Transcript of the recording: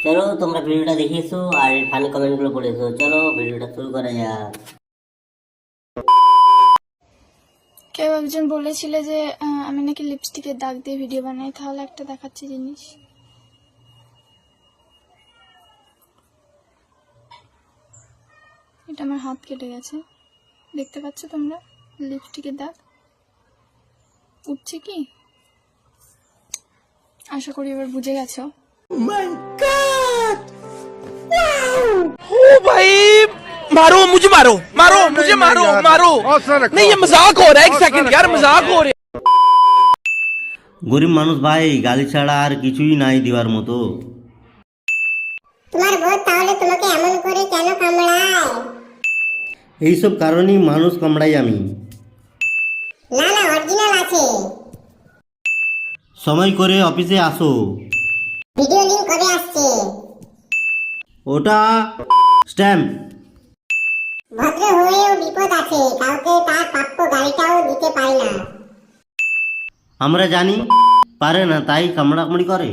চলো তোমরা ভিডিওটা দেখিয়েছো আর ফানি কমেন্ট গুলো পড়েছো, চলো ভিডিওটা শুরু করা যাক। কেউ একজন বলেছিল যে আমি নাকি লিপস্টিকের দাগ দিয়ে ভিডিও বানাই, তাহলে একটা দেখাচ্ছি জিনিস। এটা আমার হাত কেটে গেছে, দেখতে পাচ্ছ তোমরা লিপস্টিকের দাগ উঠছে কি? আশা করি এবার বুঝে গেছো। ओ भाई मारो मुझे, मारो मारो मुझे, मारो मारो। नहीं ये मजाक हो रहा है, एक सेकंड यार, मजाक हो रहा है। গরিব মানুষ ভাই, গালি ছাড়া আর কিছুই নাই দেওয়ার মতো। তোমার বউ তাহলে তোমাকে এমন করে কেন কামড়ায়? এইসব কারণেই মানুষ কামড়াই আমি। না না, অরিজিনাল আছে। সময় করে অফিসে আসো। ভিডিও লিংক কবে আসছে? ওটা স্ট্যাম্প। ভদ্র হয়েও বিপদ আছে, কাউকে তার প্রাপ্য গাড়িটাও দিতে পারি না। আমরা জানি পারে না, তাই কামড়াকামড়ি করে।